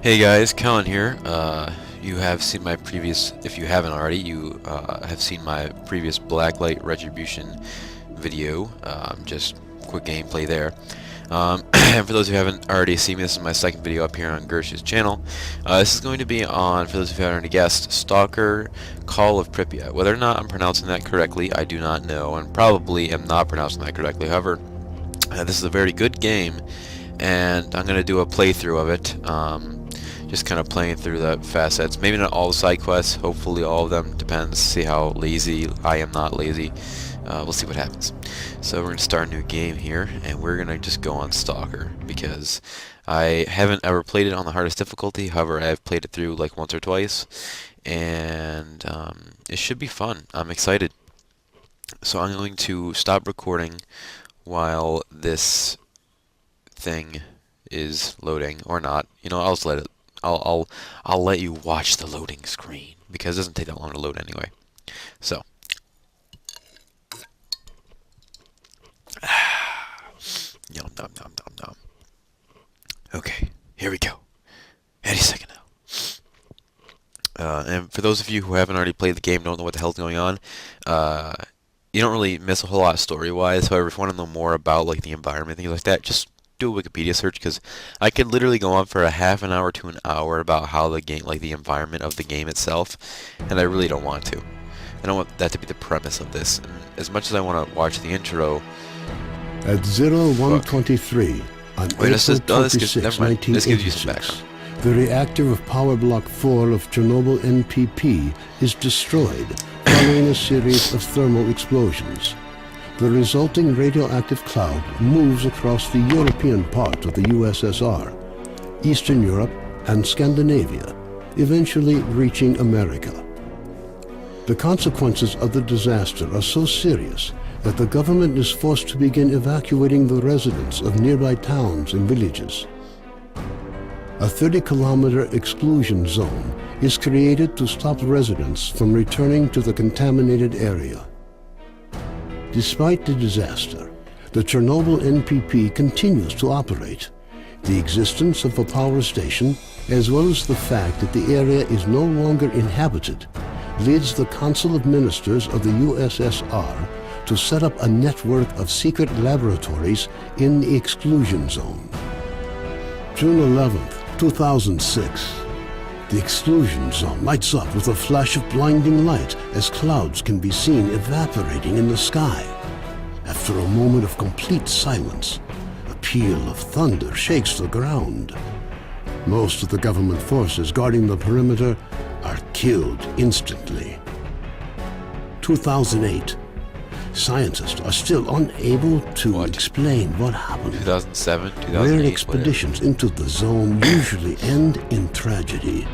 Hey guys, Colin here. You have seen my previous, if you haven't already, you have seen my previous Blacklight Retribution video. Just quick gameplay there. And for those who haven't already seen me, this is my second video up here on Gersh's channel. This is going to be on, for those who haven't already guessed, Stalker, Call of Pripyat. Whether or not I'm pronouncing that correctly, I do not know, and probably am not pronouncing that correctly. However, this is a very good game, and I'm going to do a playthrough of it. Just kind of playing through the facets. Maybe not all the side quests, hopefully all of them. Depends, see how lazy I am. Not lazy. We'll see what happens. So we're going to start a new game here, and we're going to just go on Stalker, because I haven't ever played it on the hardest difficulty. However, I've played it through like once or twice, and it should be fun. I'm excited. So I'm going to stop recording while this thing is loading, or not. You know, I'll just let it. I'll let you watch the loading screen, because it doesn't take that long to load anyway. So yum nom nom nom nom. Okay, here we go. Any second now. And for those of you who haven't already played the game, don't know what the hell's going on, you don't really miss a whole lot story-wise. However, if you want to know more about like the environment, things like that, just do a Wikipedia search, because I could literally go on for a half an hour to an hour about how the game, like the environment of the game itself, and I really don't want to. I don't want that to be the premise of this. And as much as I want to watch the intro, at 0123 on April 26, never mind. This gives you some 1986, background. the reactor of Power Block 4 of Chernobyl NPP is destroyed following a series of thermal explosions. The resulting radioactive cloud moves across the European part of the USSR, Eastern Europe, and Scandinavia, eventually reaching America. The consequences of the disaster are so serious that the government is forced to begin evacuating the residents of nearby towns and villages. A 30-kilometer exclusion zone is created to stop residents from returning to the contaminated area. Despite the disaster, the Chernobyl NPP continues to operate. The existence of a power station, as well as the fact that the area is no longer inhabited, leads the Council of Ministers of the USSR to set up a network of secret laboratories in the exclusion zone. June 11, 2006. The exclusion zone lights up with a flash of blinding light as clouds can be seen evaporating in the sky. After a moment of complete silence, a peal of thunder shakes the ground. Most of the government forces guarding the perimeter are killed instantly. 2008. Scientists are still unable to explain what happened. 2007, 2008. Weird expeditions into the zone usually end in tragedy,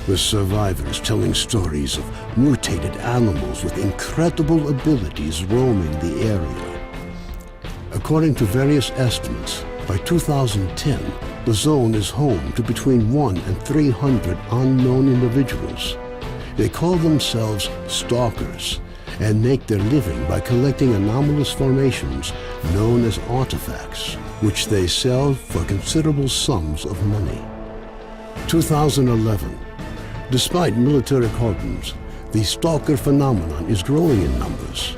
with survivors telling stories of mutated animals with incredible abilities roaming the area. According to various estimates, by 2010, the zone is home to between 1 and 300 unknown individuals. They call themselves stalkers and make their living by collecting anomalous formations known as artifacts, which they sell for considerable sums of money. 2011. Despite military cordons, the stalker phenomenon is growing in numbers.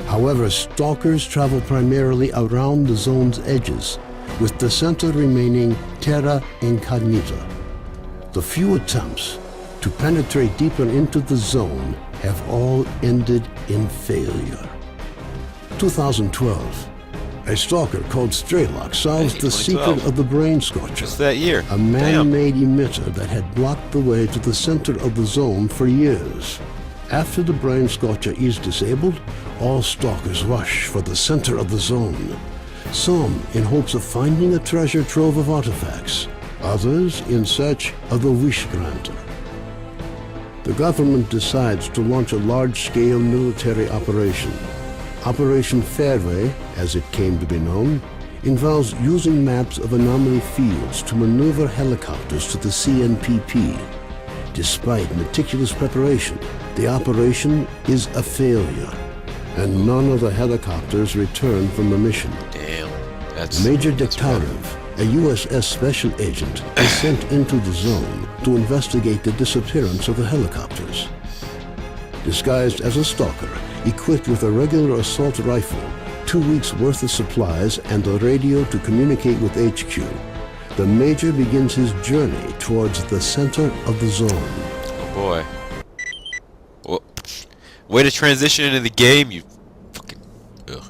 However, stalkers travel primarily around the zone's edges, with the center remaining terra incognita. The few attempts to penetrate deeper into the zone have all ended in failure. 2012. A stalker called S.T.A.L.K.E.R solves the 2012. secret of the brain scorcher. Just that year. A man-made emitter that had blocked the way to the center of the zone for years. After the brain scorcher is disabled, all stalkers rush for the center of the zone. Some in hopes of finding a treasure trove of artifacts, others in search of the wish granter. The government decides to launch a large-scale military operation. Operation Fairway, as it came to be known, involves using maps of anomaly fields to maneuver helicopters to the CNPP. Despite meticulous preparation, the operation is a failure, and none of the helicopters return from the mission. Damn, that's Major that's bad. Degtyarev, a USS special agent is sent into the zone to investigate the disappearance of the helicopters. Disguised as a stalker, equipped with a regular assault rifle, 2 weeks' worth of supplies, and a radio to communicate with HQ, the Major begins his journey towards the center of the zone. Oh boy. Well, way to transition into the game, you fucking... Ugh.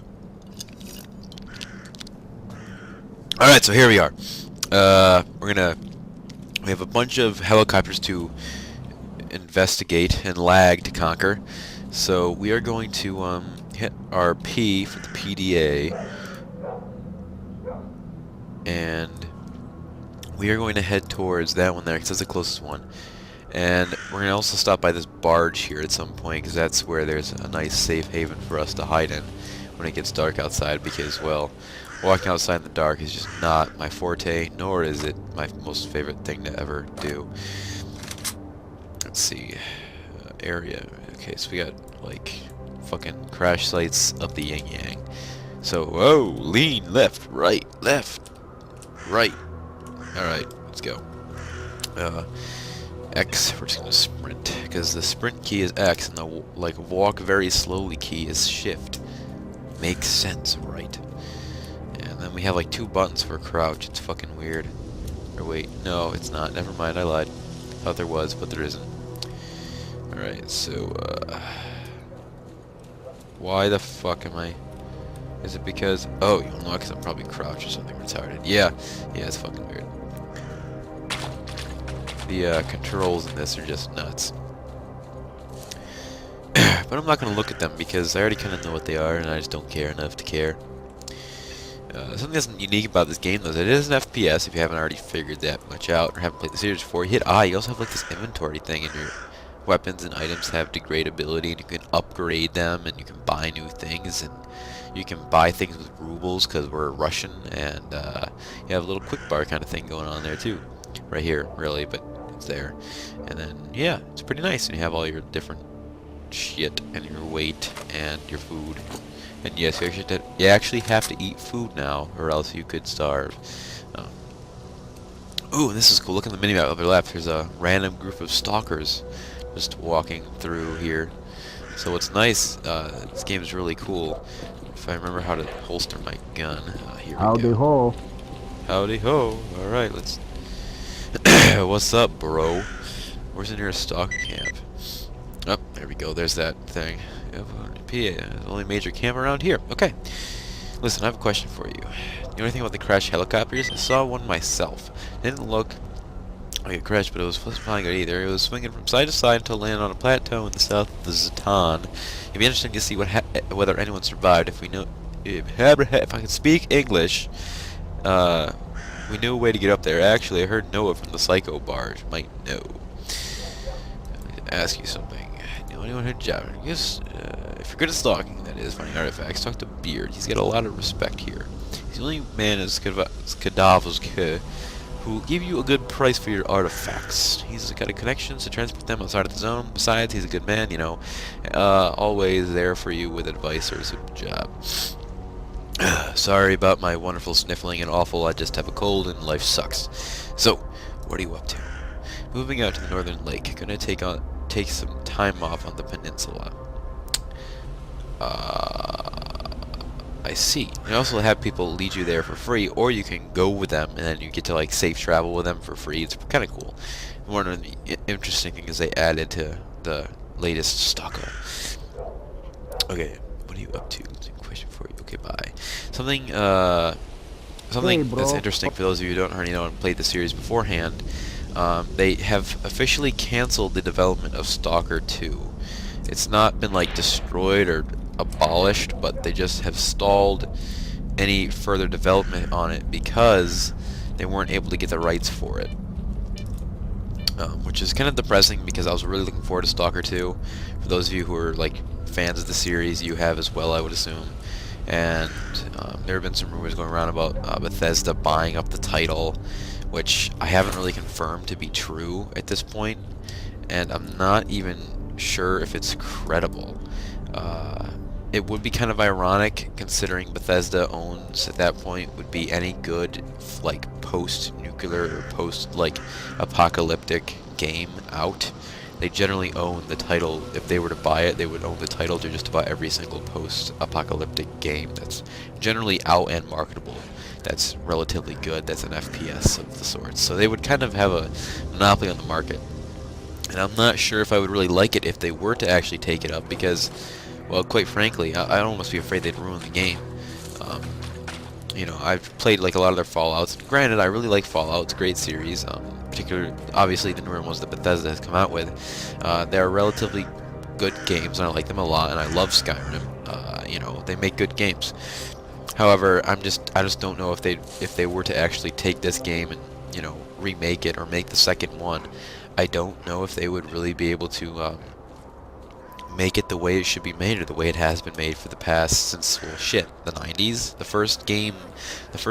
Alright, so here we are. We have a bunch of helicopters to investigate and lag to conquer. So we are going to hit our P for the PDA. And we are going to head towards that one there, because that's the closest one. And we're going to also stop by this barge here at some point, because that's where there's a nice safe haven for us to hide in when it gets dark outside, because, well, walking outside in the dark is just not my forte, nor is it my most favorite thing to ever do. Let's see. Area. Okay, so we got, like, fucking crash sites of the yin-yang. So, whoa, lean, left, right, right. Alright, let's go. X, we're just gonna sprint, because the sprint key is X, and the, like, walk very slowly key is shift. Makes sense, right? And then we have, like, 2 buttons for crouch. It's fucking weird. Or wait, no, it's not. Never mind, I lied. Thought there was, but there isn't. Alright, so, why the fuck am I... Is it because... Oh, you know, because I'm probably crouched or something retarded. Yeah, it's fucking weird. The controls in this are just nuts. But I'm not going to look at them because I already kind of know what they are and I just don't care enough to care. Something that's unique about this game though is it is an FPS if you haven't already figured that much out or haven't played the series before. You hit I, you also have like this inventory thing and your weapons and items have degradability and you can upgrade them and you can buy new things and you can buy things with rubles because we're Russian and you have a little quick bar kind of thing going on there too. Right here, really, but it's there. And then, yeah, it's pretty nice and you have all your different shit and your weight and your food. And yes, you actually have to eat food now, or else you could starve. Ooh, this is cool. Look at the minimap over left. There's a random group of stalkers just walking through here. So what's nice, this game is really cool. If I remember how to holster my gun, here we Howdy go. ho. Howdy ho. All right, let's. What's up, bro? Where's the nearest stalker camp? Oh, there we go. There's that thing. The only major camp around here. Okay. Listen, I have a question for you. You know anything about the crashed helicopters? I saw one myself. It didn't look like it crashed, but it was flying good either. It was swinging from side to side until it landed on a plateau in the south of the S.T.A.L.K.E.R. It'd be interesting to see whether anyone survived. If we know, if I can speak English, we knew a way to get up there. Actually, I heard Noah from the Psycho barge might know. I'm gonna ask you something. Know anyone who job? Yes, if you're good at stalking, that is, finding artifacts, talk to Beard. He's got a lot of respect here. He's the only man as cadavers who will give you a good price for your artifacts. He's got a connections to transport them outside of the zone. Besides, he's a good man, you know, always there for you with advice or a simple job. Sorry about my wonderful sniffling and awful. I just have a cold and life sucks. So, what are you up to? Moving out to the northern lake. Gonna take some time off on the peninsula. I see. You also have people lead you there for free, or you can go with them and then you get to like safe travel with them for free. It's kind of cool. One of the interesting things they added to the latest Stalker. Okay, what are you up to? Question for you. Okay, bye. Something that's interesting for those of you who don't already know and played the series beforehand. They have officially canceled the development of Stalker 2. It's not been like destroyed or abolished, but they just have stalled any further development on it because they weren't able to get the rights for it. Which is kind of depressing because I was really looking forward to Stalker 2. For those of you who are like fans of the series, you have as well, I would assume. And there have been some rumors going around about Bethesda buying up the title, which I haven't really confirmed to be true at this point, and I'm not even sure if it's credible. it would be kind of ironic considering Bethesda owns at that point would be any good like post-nuclear or post like apocalyptic game out. They generally own the title. If they were to buy it, they would own the title to just about every single post-apocalyptic game that's generally out and marketable. That's relatively good. That's an FPS of the sorts. So they would kind of have a monopoly on the market. And I'm not sure if I would really like it if they were to actually take it up because, well, quite frankly, I'd almost be afraid they'd ruin the game. You know, I've played like a lot of their Fallouts. Granted, I really like Fallout. It's a great series. Particularly, obviously, the newer ones that Bethesda has come out with. They're relatively good games, and I like them a lot. And I love Skyrim. You know, they make good games. However, I just don't know if they were to actually take this game and, you know, remake it or make the second one. I don't know if they would really be able to make it the way it should be made or the way it has been made for the past since, well, shit, the 90s. The first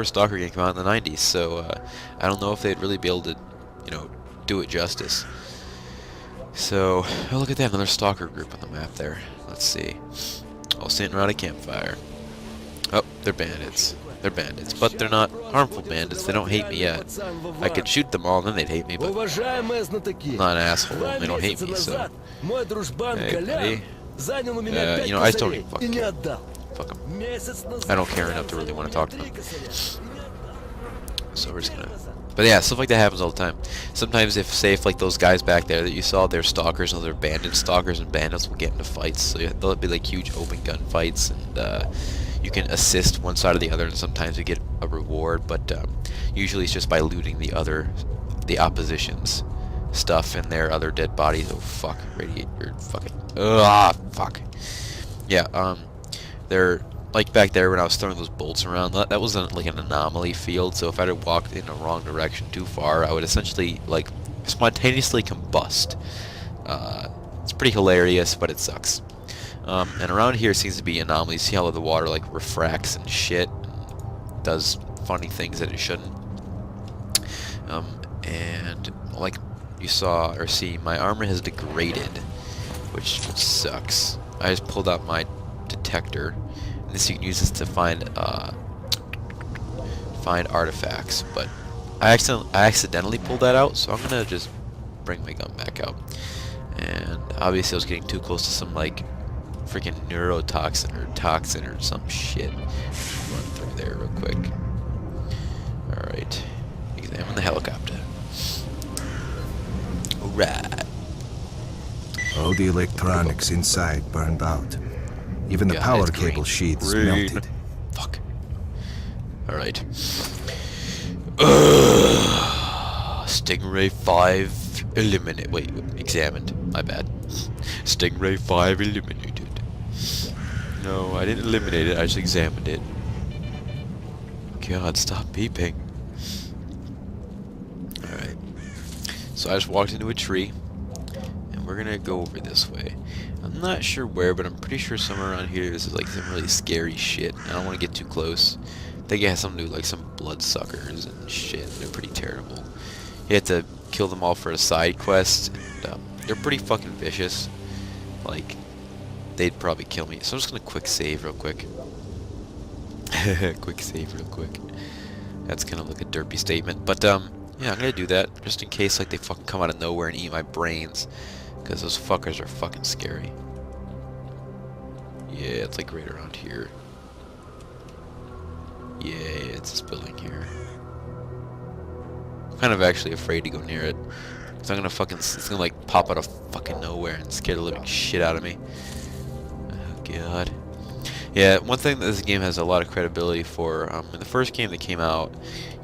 Stalker game came out in the 90s, so I don't know if they'd really be able to, you know, do it justice. So, oh, look at that, another Stalker group on the map there. Let's see. All sitting around a campfire. Oh, they're bandits. They're bandits, but they're not harmful bandits. They don't hate me yet. I could shoot them all and then they'd hate me, but I'm not an asshole. They don't hate me, so... Hey, buddy. You know, I just don't even fucking care. Fuck them. I don't care enough to really want to talk to them. So we're just gonna... But yeah, stuff like that happens all the time. Sometimes if like those guys back there that you saw, they're stalkers and they're bandits. Stalkers and bandits will get into fights, so there'll be like huge open gun fights, and you can assist one side or the other, and sometimes you get a reward, but usually it's just by looting the opposition's stuff and their other dead bodies. Oh fuck, radiator, fucking, fuck. Yeah, they're like back there when I was throwing those bolts around. That was like an anomaly field, so if I had walked in the wrong direction too far, I would essentially like spontaneously combust. It's pretty hilarious, but it sucks. And around here seems to be anomalies. See how the water like refracts and shit, and does funny things that it shouldn't. And like you saw or see, my armor has degraded, which sucks. I just pulled out my detector. And this you can use this to find artifacts, but I accidentally pulled that out, so I'm gonna just bring my gun back out. And obviously I was getting too close to some like freaking neurotoxin or toxin or some shit. Just run through there real quick. Alright. Examine the helicopter. Alright. All the electronics inside burned out. Even the power cable sheaths melted. Fuck. Alright. Stingray 5 eliminated. Wait, examined. My bad. Stingray 5 eliminated. No, I didn't eliminate it, I just examined it. God, stop beeping. Alright. So I just walked into a tree, and we're gonna go over this way. I'm not sure where, but I'm pretty sure somewhere around here this is like some really scary shit. I don't want to get too close. I think it has something to do with like some bloodsuckers and shit. They're pretty terrible. You have to kill them all for a side quest, and they're pretty fucking vicious. Like, they'd probably kill me. So I'm just gonna quick save real quick. Quick save real quick. That's kind of like a derpy statement, but yeah, I'm gonna do that just in case like they fucking come out of nowhere and eat my brains, because those fuckers are fucking scary. Yeah, it's like right around here. Yeah, it's this building here. I'm kind of actually afraid to go near it, because I'm gonna fucking, it's gonna like pop out of fucking nowhere and scare the living shit out of me. Oh god. Yeah, one thing that this game has a lot of credibility for, in the first game that came out,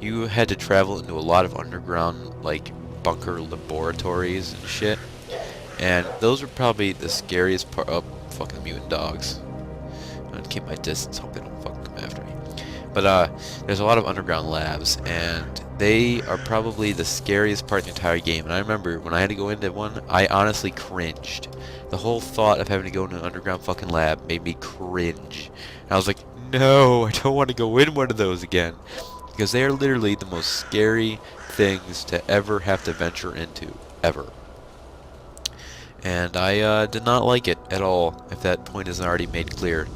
you had to travel into a lot of underground, like, bunker laboratories and shit. And those were probably the scariest part. Oh, fucking mutant dogs. I'm gonna keep my distance, hope they don't fucking come after me. But, there's a lot of underground labs, and they are probably the scariest part of the entire game. And I remember when I had to go into one, I honestly cringed. The whole thought of having to go into an underground fucking lab made me cringe. And I was like, no, I don't want to go in one of those again. Because they are literally the most scary things to ever have to venture into. Ever. and I did not like it at all, if that point isn't already made clear.